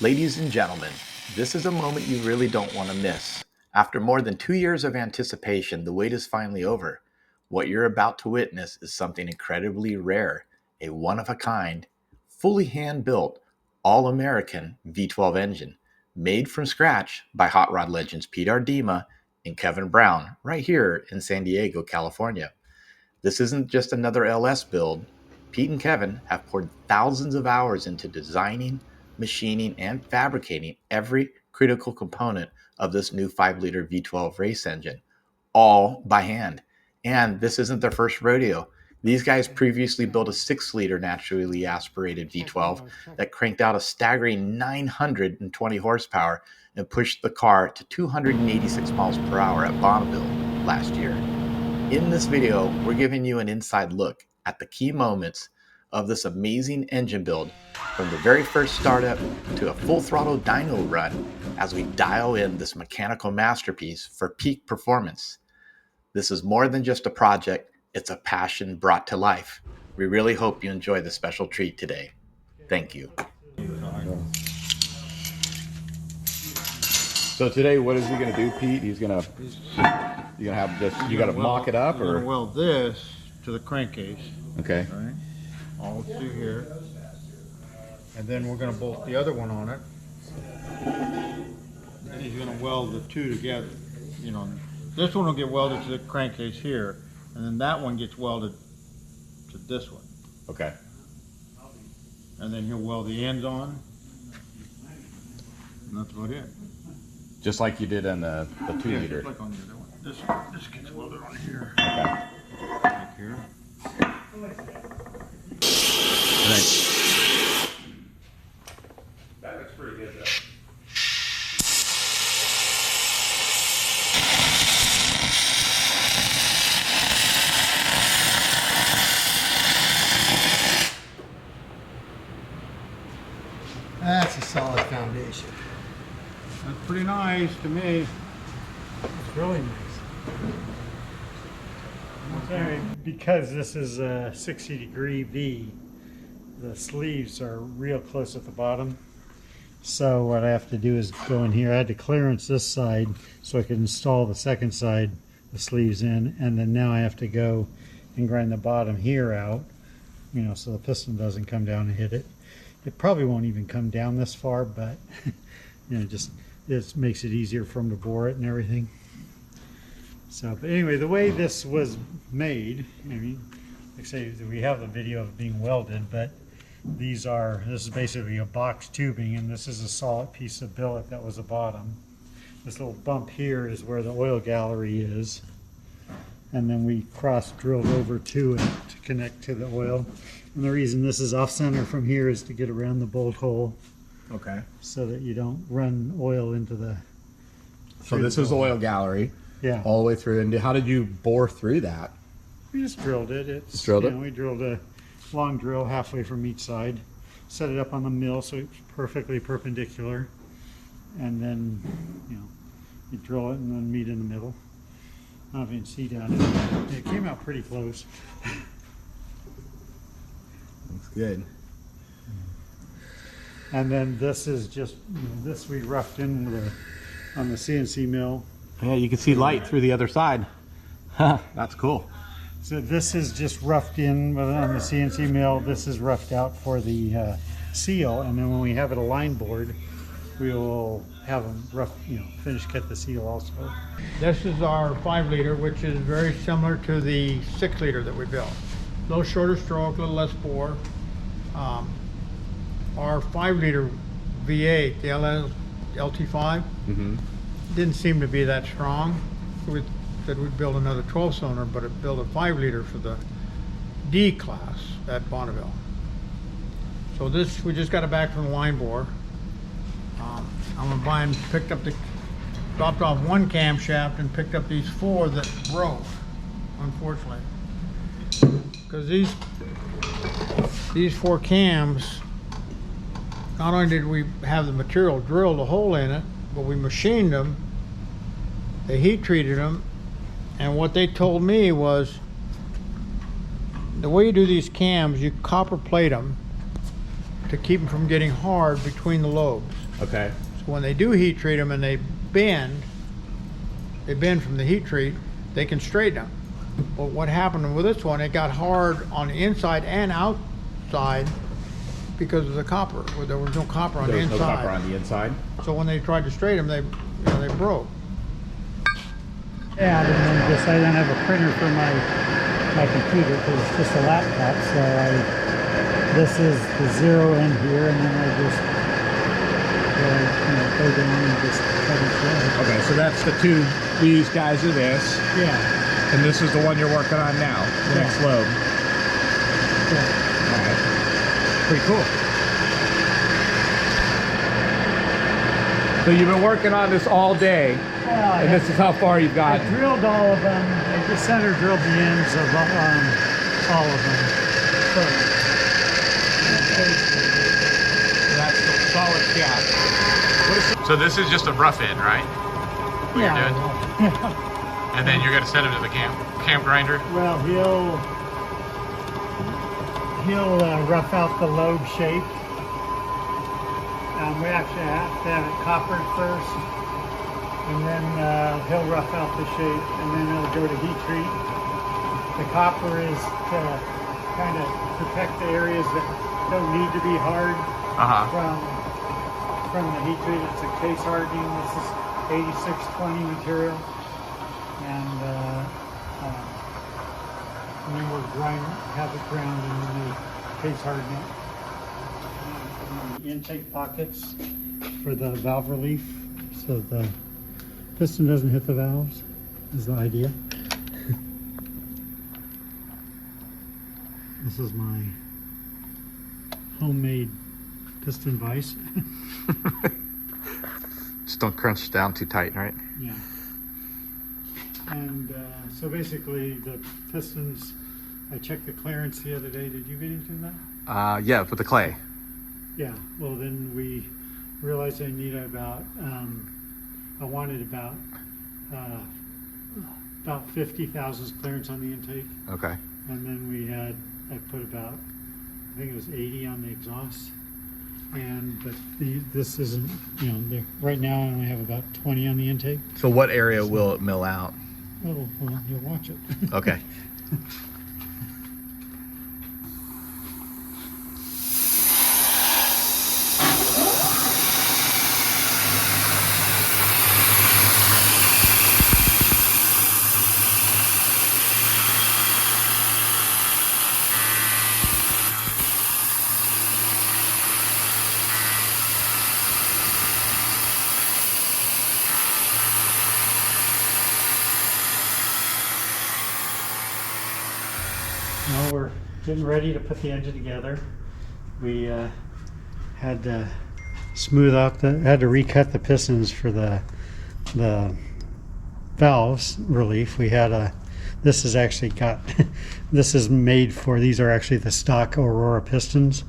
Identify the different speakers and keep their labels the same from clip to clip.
Speaker 1: Ladies and gentlemen, this is a moment you really don't want to miss. After more than 2 years of anticipation, the wait is finally over. What you're about to witness is something incredibly rare, a one-of-a-kind, fully hand-built, all-American V12 engine, made from scratch by hot rod legends Pete Aardema and Kevin Braun, right here in San Diego, California. This isn't just another LS build. Pete and Kevin have poured thousands of hours into designing, machining, and fabricating every critical component of this new 5-liter V12 race engine, all by hand. And this isn't their first rodeo. These guys previously built a 6-liter naturally aspirated V12 that cranked out a staggering 920 horsepower and pushed the car to 286 miles per hour at Bonneville last year. In this video, we're giving you an inside look at the key moments of this amazing engine build, from the very first startup to a full throttle dyno run, as we dial in this mechanical masterpiece for peak performance. This is more than just a project, it's a passion brought to life. We really hope you enjoy this special treat today. Thank you.
Speaker 2: So today, what is he going to do, Pete? You're going to have just, you got to mock it up, or
Speaker 3: weld this to the crankcase.
Speaker 2: Okay.
Speaker 3: All right. All through here, and then we're going to bolt the other one on it. Then he's going to weld the two together. You know, this one will get welded to the crankcase here, and then that one gets welded to this one.
Speaker 2: Okay.
Speaker 3: And then he'll weld the ends on, and that's about it.
Speaker 2: Just like you did in the 2-liter.
Speaker 3: Just like on the other one. This gets welded on here.
Speaker 2: Okay.
Speaker 3: Like here.
Speaker 2: That looks pretty good, though.
Speaker 4: That's a solid foundation.
Speaker 3: That's pretty nice to me.
Speaker 4: It's really nice. Okay, because this is a 60-degree V, the sleeves are real close at the bottom. So what I have to do is go in here. I had to clearance this side so I could install the second side, the sleeves in, and then now I have to go and grind the bottom here out, you know, so the piston doesn't come down and hit it. It probably won't even come down this far, but you know, just this makes it easier for them to bore it and everything. So, but anyway, the way this was made, I mean, like I say, we have a video of it being welded, but this is basically a box tubing, and this is a solid piece of billet that was the bottom. This little bump here is where the oil gallery is, and then we cross drilled over to it to connect to the oil. And the reason this is off center from here is to get around the bolt hole.
Speaker 2: Okay.
Speaker 4: So that you don't run oil into the...
Speaker 2: So this is the oil gallery.
Speaker 4: Yeah.
Speaker 2: All the way through. And how did you bore through that?
Speaker 4: We just drilled it.
Speaker 2: Just drilled it?
Speaker 4: We drilled a long drill halfway from each side. Set it up on the mill so it's perfectly perpendicular. And then, you know, you drill it and then meet in the middle. I don't know if you can see down there. It came out pretty close.
Speaker 2: Looks good.
Speaker 4: And then this is just, you know, this we roughed in with on the CNC mill.
Speaker 2: Yeah, you can see light through the other side. That's cool.
Speaker 4: So this is just roughed in on the CNC mill. This is roughed out for the seal, and then when we have it a line board, we will have them rough, you know, finish cut the seal also. This is our 5-liter, which is very similar to the 6-liter that we built. A little shorter stroke, a little less bore. Our 5-liter V8, the LT5, didn't seem to be that strong. We said we'd build another 12-cylinder, but it built a 5-liter for the
Speaker 3: D class at Bonneville. So this, we just got it back from the wine bore. I'm gonna buy and picked up dropped off one camshaft and picked up these 4 that broke, unfortunately. Because these 4 cams, not only did we have the material drilled a hole in it, but we machined them, they heat treated them, and what they told me was, the way you do these cams, you copper plate them to keep them from getting hard between the lobes.
Speaker 2: Okay.
Speaker 3: So when they do heat treat them and they bend from the heat treat, they can straighten them. But what happened with this one, it got hard on the inside and outside because of the copper. Where there was no copper on the inside.
Speaker 2: There was no copper on the inside.
Speaker 3: So when they tried to straighten them, they broke.
Speaker 4: Yeah, and then I don't have a printer for my computer because it's just a laptop. So this is the 0 in here, and then I just go down and just cut it through.
Speaker 2: Okay, so that's the 2. These guys are this,
Speaker 4: Yeah.
Speaker 2: and this is the one you're working on now. The
Speaker 4: Yeah.
Speaker 2: next load.
Speaker 4: Yeah.
Speaker 2: All right. Pretty cool. So you've been working on this all day,
Speaker 4: Well,
Speaker 2: and this is how far you've
Speaker 4: I
Speaker 2: gotten.
Speaker 4: drilled all of them. I just center drilled the ends of all of them.
Speaker 2: That's the solid shaft.
Speaker 1: So this is just a rough end, right? What you're doing? And then you're going to send him to the cam grinder?
Speaker 4: Well, he'll rough out the lobe shape. We actually have to have it coppered first, and then he'll rough out the shape, and then it'll go to heat treat. The copper is to kind of protect the areas that don't need to be hard from the heat treat. It's a case hardening. This is 8620 material, and then we'll have it ground, and then they case harden it. And the intake pockets for the valve relief, so the piston doesn't hit the valves, is the idea. This is my homemade piston vise.
Speaker 1: Just don't crunch down too tight, right?
Speaker 4: Yeah. And so basically the pistons, I checked the clearance the other day. Did you get into that?
Speaker 1: Yeah, with the clay.
Speaker 4: Yeah. Well, then we realized I needed about, I wanted about 50 thousandths clearance on the intake.
Speaker 1: Okay.
Speaker 4: And then I put about, I think it was 80 on the exhaust. But this isn't, right now I only have about 20 on the intake.
Speaker 1: So what area will it mill out?
Speaker 4: Oh, well, you'll watch it.
Speaker 1: Okay.
Speaker 4: Now we're getting ready to put the engine together. We had to smooth out had to recut the pistons for the valves relief. We had this is actually this is made for, these are actually the stock Aurora pistons.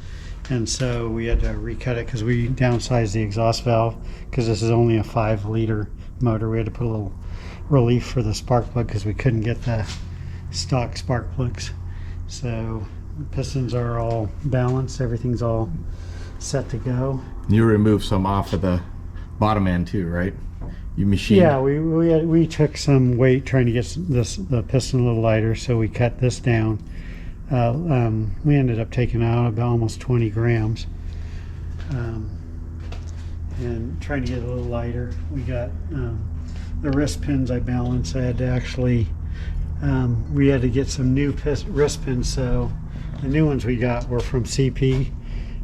Speaker 4: And so we had to recut it because we downsized the exhaust valve because this is only a 5-liter motor. We had to put a little relief for the spark plug because we couldn't get the stock spark plugs. So the pistons are all balanced, everything's all set to go.
Speaker 2: You removed some off of the bottom end too, right? You machined.
Speaker 4: Yeah, we took some weight trying to get the piston a little lighter, so we cut this down. We ended up taking out about almost 20 grams. And trying to get it a little lighter. We got the wrist pins I balanced. I had to actually we had to get some new wrist pins, so the new ones we got were from CP,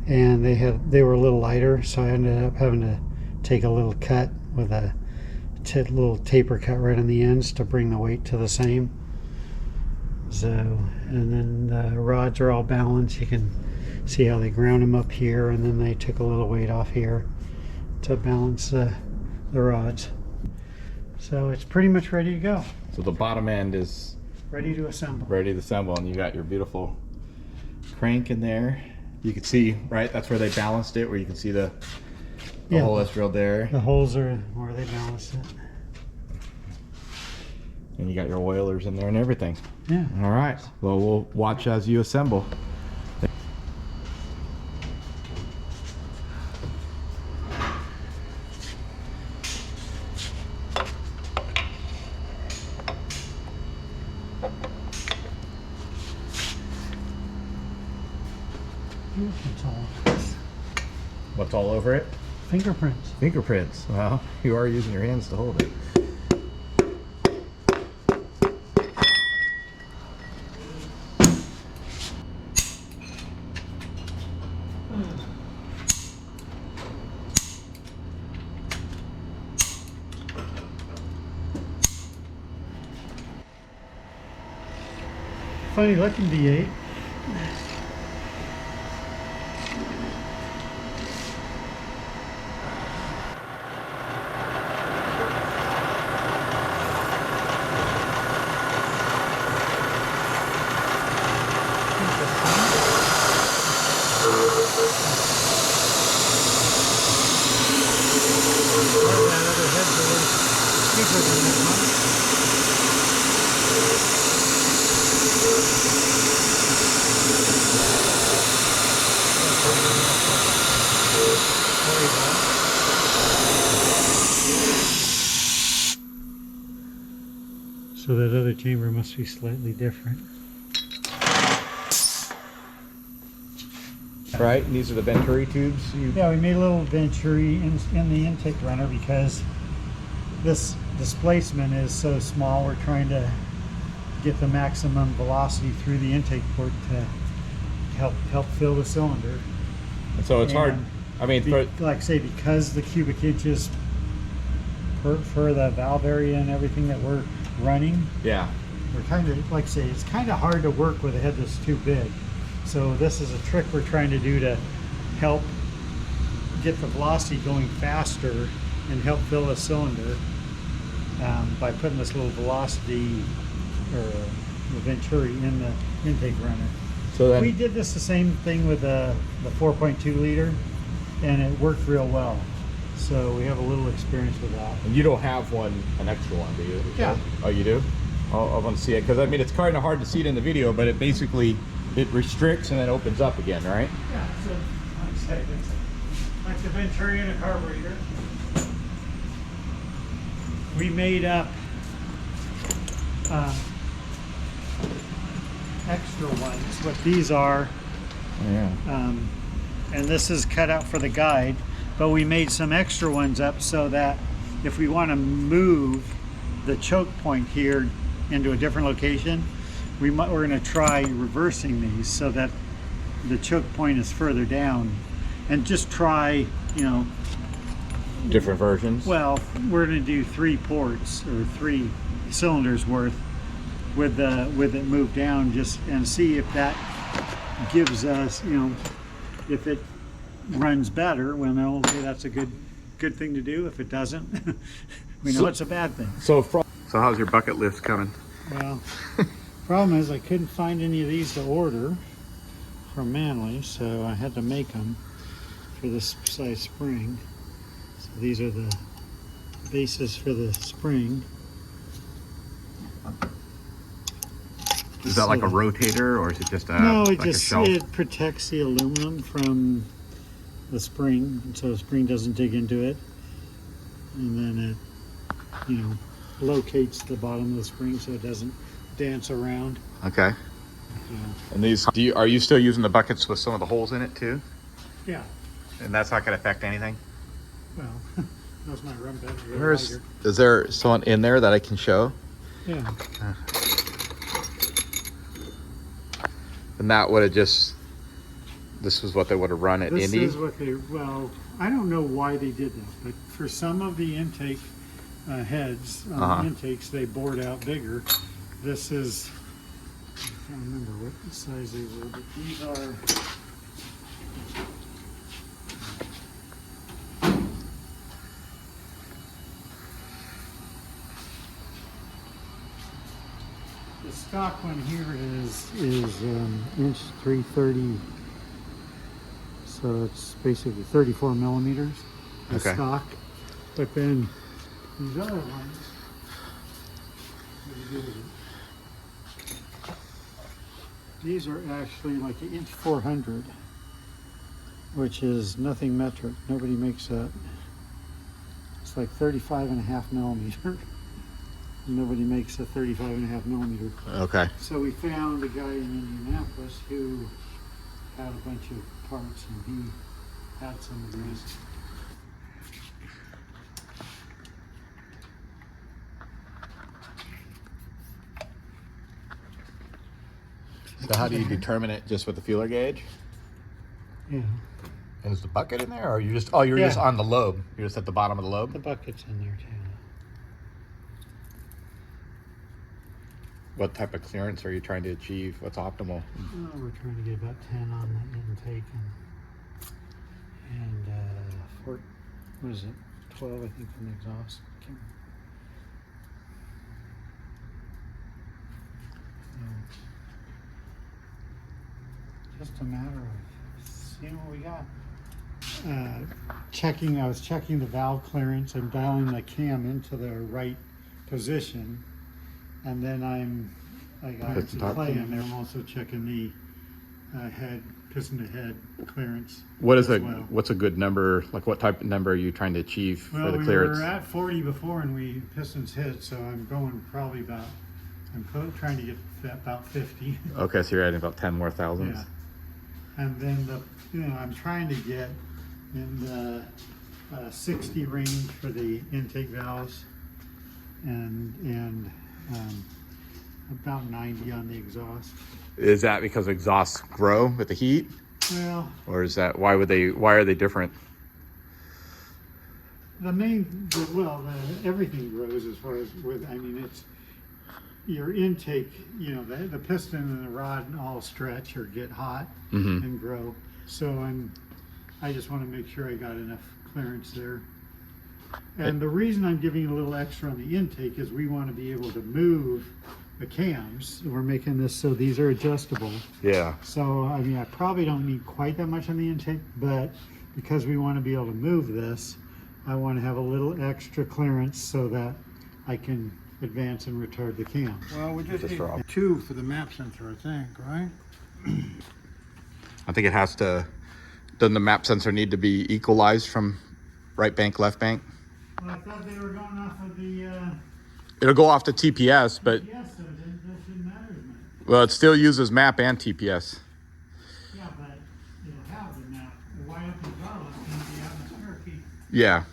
Speaker 4: and they were a little lighter, so I ended up having to take a little cut with a little taper cut right on the ends to bring the weight to the same. So, and then the rods are all balanced. You can see how they ground them up here, and then they took a little weight off here to balance the rods. So it's pretty much ready to go.
Speaker 2: So the bottom end is
Speaker 4: Ready to assemble.
Speaker 2: ready to assemble, and you got your beautiful crank in there. You can see, right, that's where they balanced it, where you can see the
Speaker 4: Yeah.
Speaker 2: hole that's drilled there.
Speaker 4: The holes are where they balanced it.
Speaker 2: And you got your oilers in there and everything.
Speaker 4: Yeah.
Speaker 2: All right, well, we'll watch as you assemble.
Speaker 4: It's all
Speaker 2: What's all over it?
Speaker 4: fingerprints.
Speaker 2: Fingerprints. Well, you are using your hands to hold it.
Speaker 4: Funny looking V8. So that other chamber must be slightly different.
Speaker 2: Right, and these are the Venturi tubes.
Speaker 4: Yeah, we made a little venturi in the intake runner because this displacement is so small. We're trying to get the maximum velocity through the intake port to help fill the cylinder.
Speaker 2: So it's hard.
Speaker 4: And
Speaker 2: I mean,
Speaker 4: like I say, because the cubic inches for the valve area and everything that we're running,
Speaker 2: yeah.
Speaker 4: we're kind of, like I say, it's kind of hard to work with a head that's too big. So this is a trick we're trying to do to help get the velocity going faster and help fill a cylinder by putting this little velocity or the venturi in the intake runner.
Speaker 2: So then
Speaker 4: We did this the same thing with the 4.2 liter, and it worked real well. So we have a little experience with that.
Speaker 2: and you don't have an extra one, do you?
Speaker 4: Yeah.
Speaker 2: Oh, you do? I want to see it because I mean it's kind of hard to see it in the video, but it basically it restricts and then opens up again, right?
Speaker 4: Yeah, so like I said, it's like the venturi in a carburetor. We made up extra ones. What these are,
Speaker 2: Yeah.
Speaker 4: and this is cut out for the guide, but we made some extra ones up so that if we want to move the choke point here into a different location, we're going to try reversing these so that the choke point is further down, and just try, you know,
Speaker 2: Different versions.
Speaker 4: well, we're going to do 3 ports or 3 cylinders worth with it moved down, just and see if that gives us, you know, if it runs better. Well, no, okay, that's a good thing to do. If it doesn't, we know it's a bad thing.
Speaker 2: So how's your bucket lift coming?
Speaker 4: Well, problem is I couldn't find any of these to order from Manly, so I had to make them for this size spring. So these are the bases for the spring.
Speaker 2: Is that like a rotator or is it just a
Speaker 4: No, it
Speaker 2: like
Speaker 4: just
Speaker 2: a shelf?
Speaker 4: it protects the aluminum from the spring, so the spring doesn't dig into it, and then it, you know, locates the bottom of the spring so it doesn't dance around.
Speaker 2: Okay.
Speaker 4: Yeah.
Speaker 2: And these, are you still using the buckets with some of the holes in it too?
Speaker 4: Yeah.
Speaker 2: And that's not going to affect anything?
Speaker 4: Well, that's my run bed.
Speaker 2: Is there someone in there that I can show?
Speaker 4: Yeah.
Speaker 2: And that would have just, this was what they would have run at
Speaker 4: This
Speaker 2: Indy?
Speaker 4: is what they, well, I don't know why they did that, but for some of the intake heads on the intakes, they bored out bigger. This is can't remember what size they were, but these are. The stock one here is inch 330, so it's basically 34 millimeters. The
Speaker 2: Okay.
Speaker 4: stock, but then these other ones. What do you do with it? These are actually like an inch 400, which is nothing metric. Nobody makes that. It's like 35.5 millimeter. Nobody makes a 35.5 millimeter.
Speaker 2: Okay.
Speaker 4: So we found a guy in Indianapolis who had a bunch of parts, and he had some of these.
Speaker 2: So how do you determine it? Just with the feeler gauge?
Speaker 4: Yeah,
Speaker 2: And is the bucket in there, or you just? Oh, you're just
Speaker 4: Yeah.
Speaker 2: on the lobe. You're just at the bottom of the
Speaker 4: the
Speaker 2: lobe.
Speaker 4: bucket's in there too.
Speaker 2: What type of clearance are you trying to achieve? What's optimal?
Speaker 4: We're trying to get about 10 on the intake and what is it? 12, I think, from the exhaust. Can't remember. Just a matter of seeing what we got. I was checking the valve clearance and dialing the cam into the right position, and then I got some play in there. I'm also checking the piston to head clearance.
Speaker 2: What is
Speaker 4: as
Speaker 2: a
Speaker 4: well.
Speaker 2: what's a good number? Like what type of number are you trying to achieve for
Speaker 4: Well,
Speaker 2: the
Speaker 4: we
Speaker 2: clearance?
Speaker 4: were at 40 before, and we pistons hit, so I'm going probably about. Trying to get about 50.
Speaker 2: Okay, so you're adding about 10 more thousandths.
Speaker 4: Yeah. And then I'm trying to get in the 60 range for the intake valves, and about 90 on the exhaust.
Speaker 2: Is that because exhausts grow with the heat,
Speaker 4: Well,
Speaker 2: or is that why are they different?
Speaker 4: everything grows as far as it's your intake. The piston and the rod all stretch or get hot and grow. So I just want to make sure I got enough clearance there. And the reason I'm giving a little extra on the intake is we want to be able to move the cams. We're making this so these are adjustable.
Speaker 2: Yeah.
Speaker 4: So, I probably don't need quite that much on the intake, but because we want to be able to move this, I want to have a little extra clearance so that I can advance and retard the cam.
Speaker 3: Well, we just
Speaker 2: Just
Speaker 3: need
Speaker 2: for all-
Speaker 3: 2 for the map sensor, I think, right?
Speaker 2: I think it has to. Doesn't the map sensor need to be equalized from right bank, left bank?
Speaker 4: Well, I thought they were going off of the,
Speaker 2: It'll go off to TPS, but
Speaker 4: yes, so that shouldn't matter as much.
Speaker 2: well, it still uses map and TPS.
Speaker 4: Yeah, but it'll have the map. Why don't you draw it? It's going to be atmospheric heat.
Speaker 2: Yeah.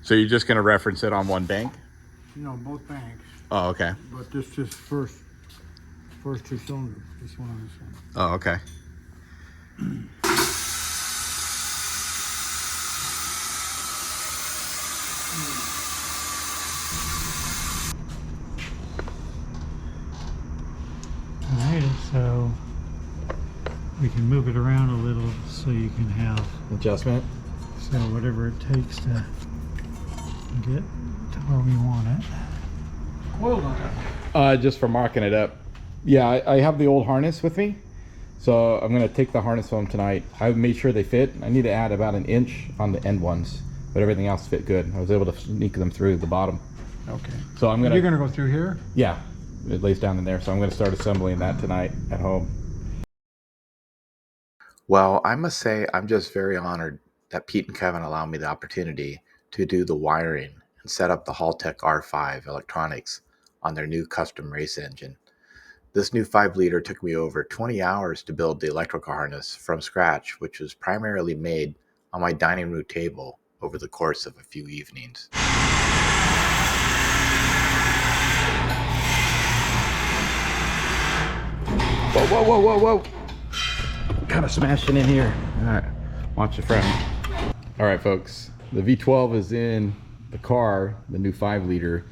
Speaker 2: So you're just gonna reference it on one bank?
Speaker 3: Both banks,
Speaker 2: Oh, okay.
Speaker 3: but this just first 2 cylinders, this one and this one.
Speaker 2: Oh, okay.
Speaker 4: Alright, so we can move it around a little so you can have,
Speaker 2: Adjustment.
Speaker 4: so whatever it takes to get to where we want it.
Speaker 3: Coiled on that.
Speaker 2: Just for marking it up. Yeah, I have the old harness with me, so I'm gonna take the harness home tonight. I made sure they fit. I need to add about an inch on the end ones, but everything else fit good. I was able to sneak them through the bottom.
Speaker 3: Okay.
Speaker 2: So I'm
Speaker 3: You're
Speaker 2: gonna,
Speaker 3: gonna go through here?
Speaker 2: yeah, it lays down in there. So I'm gonna start assembling that tonight at home.
Speaker 1: Well, I must say I'm just very honored that Pete and Kevin allowed me the opportunity to do the wiring and set up the Haltech R5 electronics on their new custom race engine. This new 5-liter took me over 20 hours to build the electrical harness from scratch, which was primarily made on my dining room table over the course of a few evenings.
Speaker 2: Whoa, whoa, whoa, whoa, whoa. Kind of smashing in here. All right, watch your friend. All right, folks, the V12 is in the car, the new 5-liter,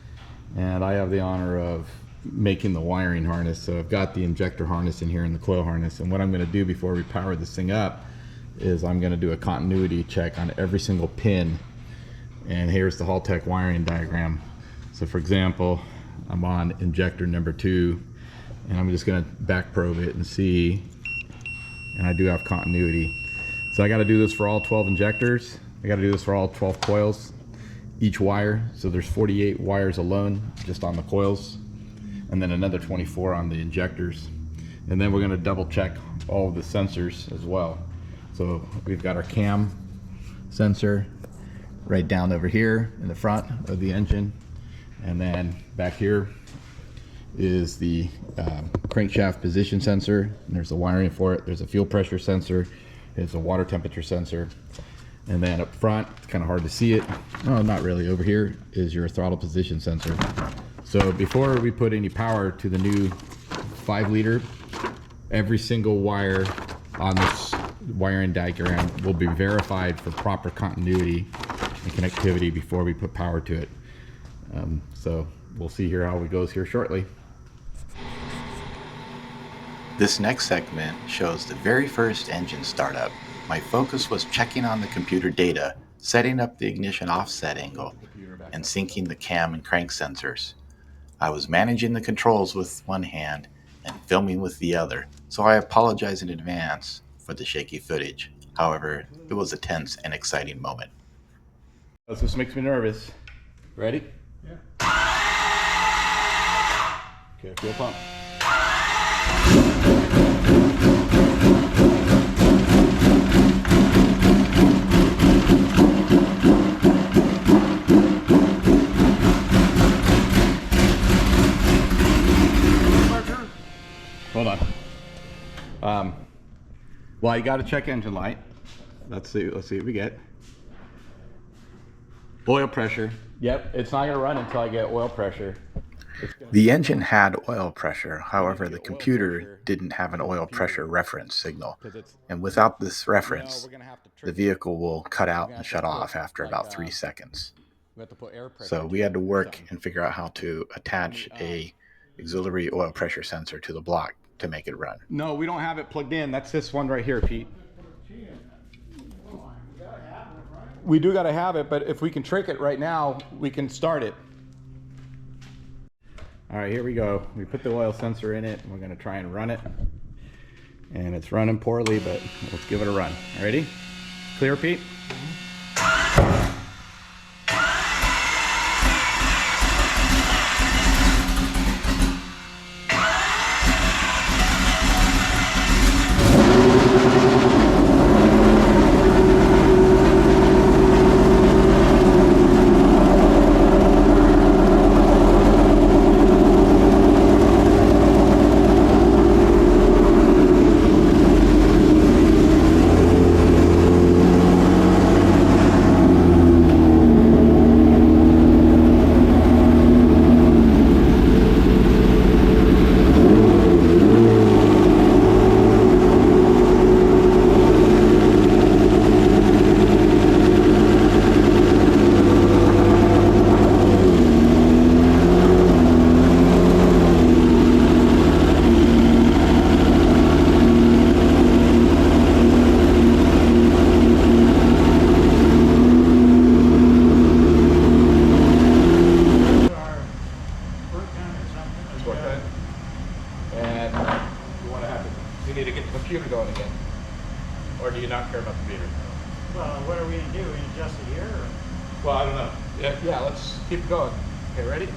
Speaker 2: and I have the honor of making the wiring harness. So I've got the injector harness in here and the coil harness, and what I'm going to do before we power this thing up is I'm going to do a continuity check on every single pin. And here's the Haltech wiring diagram. So for example, I'm on injector number 2, and I'm just going to back probe it and see, and I do have continuity. So I got to do this for all 12 injectors. I got to do this for all 12 coils, each wire. So there's 48 wires alone just on the coils, and then another 24 on the injectors. And then we're going to double check all of the sensors as well. So we've got our cam sensor right down over here in the front of the engine, and then back here is the crankshaft position sensor, and there's the wiring for it. There's a fuel pressure sensor, there's a water temperature sensor, and then up front, it's kind of hard to see it, oh not really, over here is your throttle position sensor. So before we put any power to the new 5-liter, every single wire on this wiring diagram will be verified for proper continuity and connectivity before we put power to it. So we'll see here how it goes here shortly.
Speaker 1: This next segment shows the very first engine startup. My focus was checking on the computer data, setting up the ignition offset angle, and syncing the cam and crank sensors. I was managing the controls with one hand and filming with the other, so I apologize in advance for the shaky footage. However, it was a tense and exciting moment.
Speaker 2: This makes me nervous. Ready?
Speaker 3: Yeah.
Speaker 2: Okay, fuel pump. Hold on. Well, you got to check engine light. Let's see what we get. Oil pressure. Yep, it's not going to run until I get oil pressure.
Speaker 1: The engine had oil pressure, however the computer didn't have an oil pressure reference signal, and without this reference, the vehicle will cut out and shut off after about 3 seconds. So we had to work and figure out how to attach a auxiliary oil pressure sensor to the block to make it run.
Speaker 2: No, we don't have it plugged in. That's this one right here, Pete. We do got to have it, but if we can trick it right now, we can start it. All right, here we go. We put the oil sensor in it, and we're going to try and run it. And it's running poorly, but let's give it a run. Ready? Clear, Pete? Well, I don't know. Yeah, let's keep going. Okay, ready?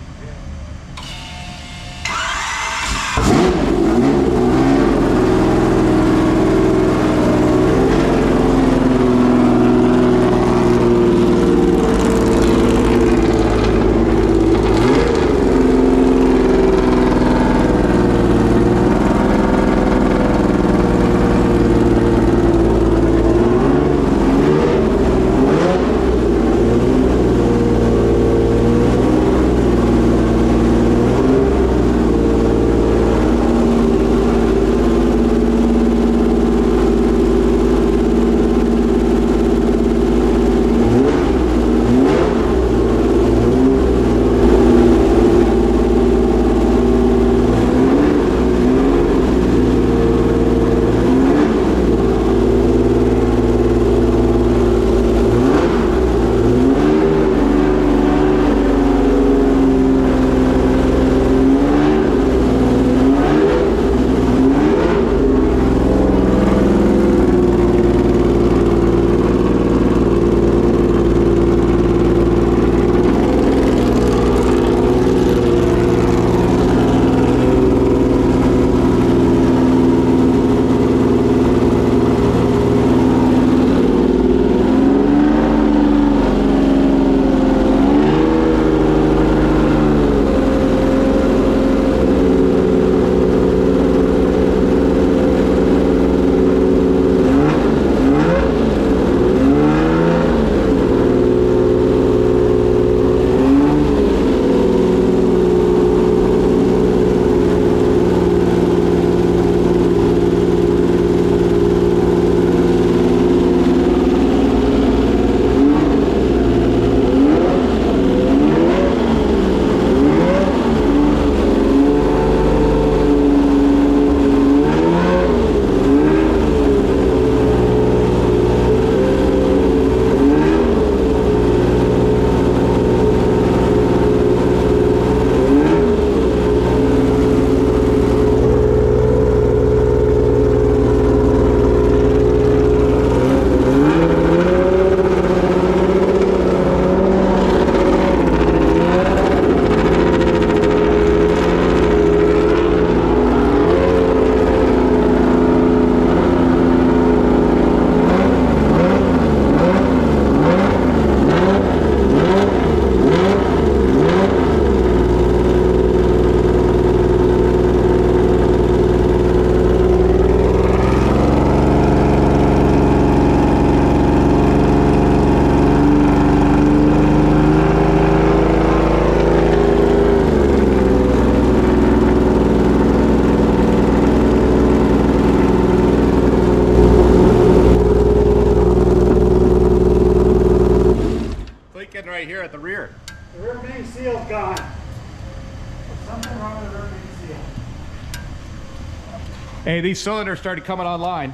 Speaker 2: Hey, these cylinders started coming online.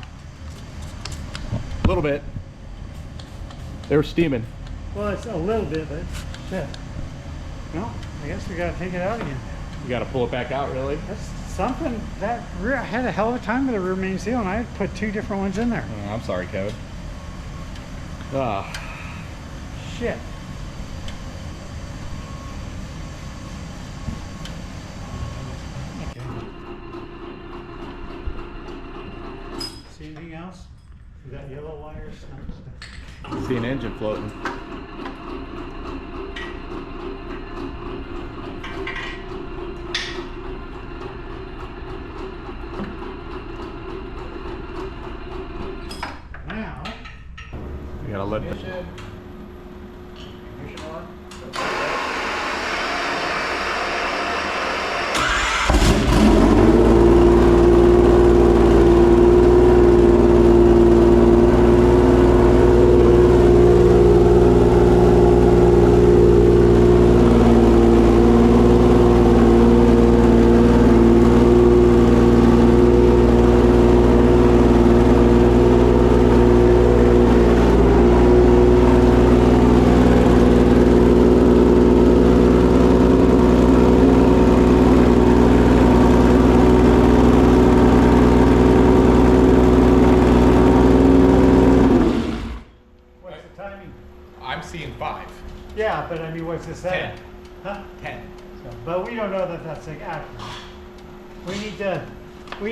Speaker 2: A little bit. They were steaming.
Speaker 4: Well, it's a little bit, but shit. No, I guess we gotta take it out again.
Speaker 2: You got to pull it back out, really?
Speaker 4: That's something that rear, I had a hell of a time with the rear main seal, and I had put 2 different ones in there.
Speaker 2: Oh, I'm sorry, Kevin. Ah.
Speaker 4: Shit. See anything else? We got yellow wires.
Speaker 2: See an engine floating.
Speaker 4: Now,
Speaker 2: You gotta let the
Speaker 3: Ignition on.
Speaker 4: yeah, but I mean, what's it say?
Speaker 2: 10.
Speaker 4: Huh?
Speaker 2: 10.
Speaker 4: So, but we don't know that that's like accurate. We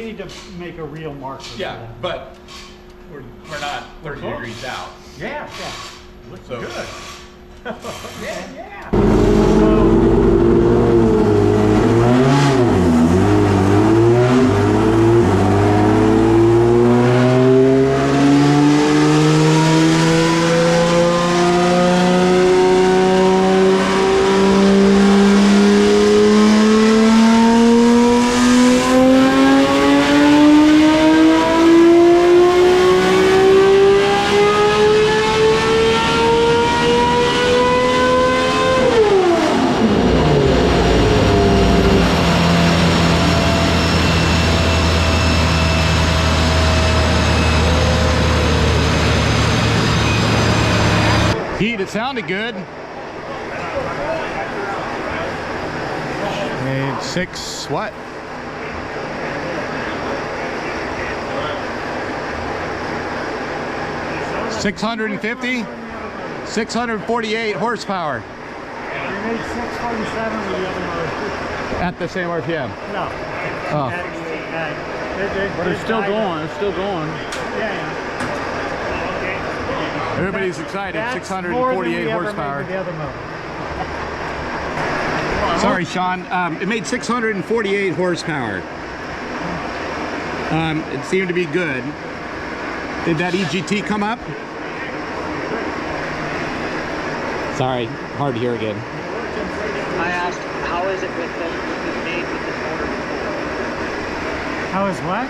Speaker 4: need to make a real marker. for
Speaker 2: Yeah,
Speaker 4: that.
Speaker 2: but we're not 30
Speaker 4: close.
Speaker 2: degrees out.
Speaker 4: Yeah.
Speaker 3: Looks
Speaker 2: So-
Speaker 3: good.
Speaker 4: Yeah.
Speaker 2: Pete, it sounded good. And 6 what? $650? 648 horsepower.
Speaker 4: We made 647 with the other motor.
Speaker 2: At the same RPM.
Speaker 4: No.
Speaker 2: Oh.
Speaker 3: But it's still going. It's still going.
Speaker 4: Yeah.
Speaker 2: Everybody's excited.
Speaker 4: That's
Speaker 2: 648
Speaker 4: more than we ever made
Speaker 2: horsepower.
Speaker 4: with the other motor.
Speaker 2: Sorry, Sean. It made 648 horsepower. It seemed to be good. Did that EGT come up? Sorry, hard to hear again.
Speaker 5: I asked, how is it with the made with this motor before?
Speaker 4: How is what?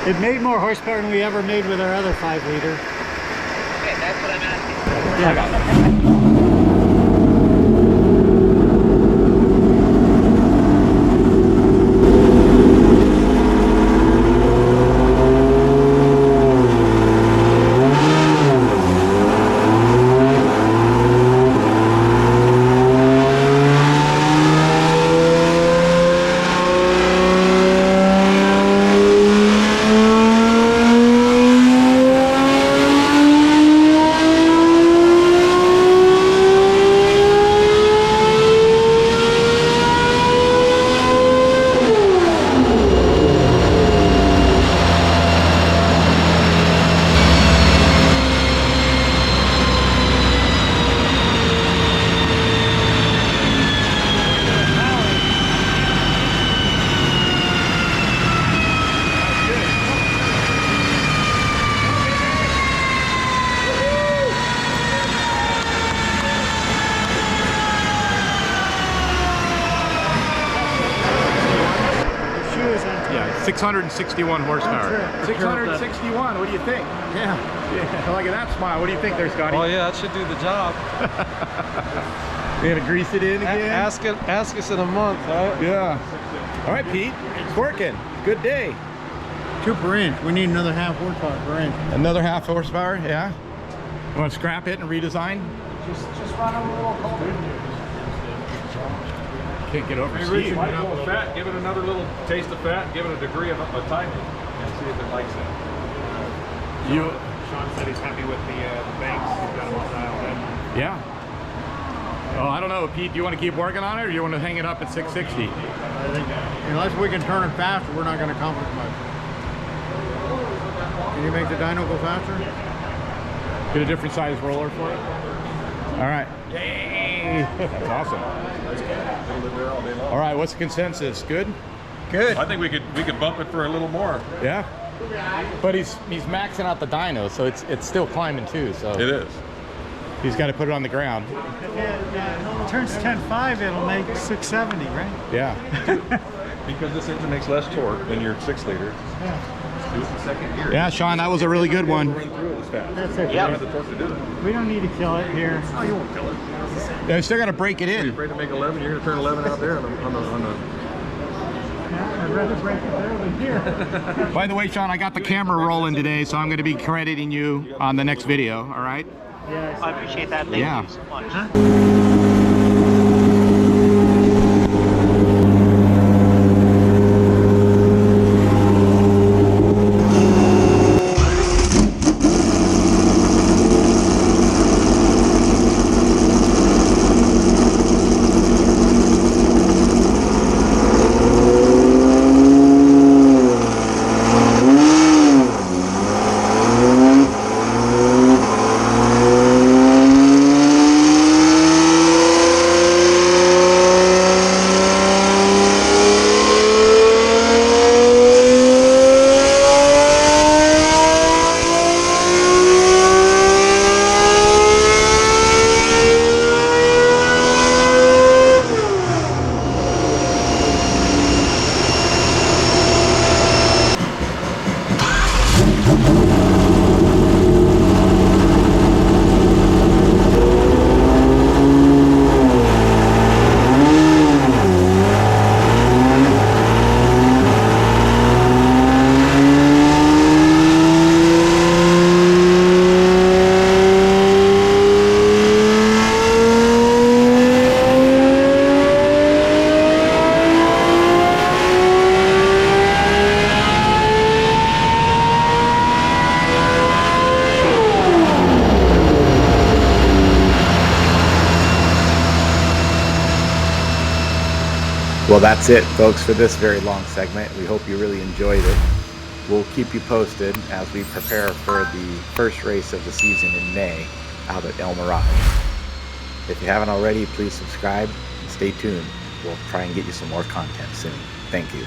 Speaker 4: It made more horsepower than we ever made with our other 5-liter.
Speaker 5: Okay, that's what I'm asking.
Speaker 2: Yeah, 661 horsepower.
Speaker 4: That's
Speaker 2: 661, what do you think? Yeah. Look at that smile. What do you think there, Scotty?
Speaker 6: Oh yeah, that should do the job.
Speaker 2: We gotta grease it in again?
Speaker 6: Ask us in a month, right?
Speaker 2: Yeah. All right, Pete. It's working. Good day.
Speaker 3: 2 per inch. We need another half horsepower per inch.
Speaker 2: Another half horsepower, yeah. You want to scrap it and redesign?
Speaker 3: Just run a little cold.
Speaker 2: Can't get over
Speaker 6: Hey,
Speaker 2: Steve.
Speaker 6: Richard, you know, fat, give it another little taste of fat, give it a degree of tightening, and see if it likes it. Sean said he's happy with the banks. He's got them all dialed in.
Speaker 2: Yeah. Well, I don't know, Pete. Do you want to keep working on it, or do you want to hang it up at 660?
Speaker 3: I think unless we can turn it faster, we're not going to accomplish much. Can you make the dyno go faster?
Speaker 2: Get a different size roller for it. All right. Yay! That's awesome. All right. What's the consensus? Good.
Speaker 3: Good.
Speaker 6: I think we could bump it for a little more.
Speaker 2: Yeah. But he's maxing out the dyno, so it's still climbing too. So
Speaker 6: It is.
Speaker 2: he's got to put it on the ground.
Speaker 4: It turns 10.5, it'll make 670, right?
Speaker 2: Yeah.
Speaker 6: Because this engine makes less torque than your 6-liter. Do it in second gear.
Speaker 2: Yeah, Sean, that was a really good one.
Speaker 6: Run through it as fast.
Speaker 4: That's okay.
Speaker 6: You don't have the torque to do it.
Speaker 4: We don't need to kill it here.
Speaker 6: Oh, you won't kill it.
Speaker 2: Yeah, still got to break it
Speaker 6: You're
Speaker 2: in.
Speaker 6: afraid to make 11. You're going to turn 11 out there on the
Speaker 4: I'd rather break it there than here.
Speaker 2: By the way, Sean, I got the camera rolling today, so I'm going to be crediting you on the next video. All right?
Speaker 4: Yeah.
Speaker 5: I appreciate that. Thank
Speaker 2: Yeah.
Speaker 5: you so much.
Speaker 1: Well, that's it, folks, for this very long segment. We hope you really enjoyed it. We'll keep you posted as we prepare for the first race of the season in May out at El Mirage. If you haven't already, please subscribe and stay tuned. We'll try and get you some more content soon. Thank you.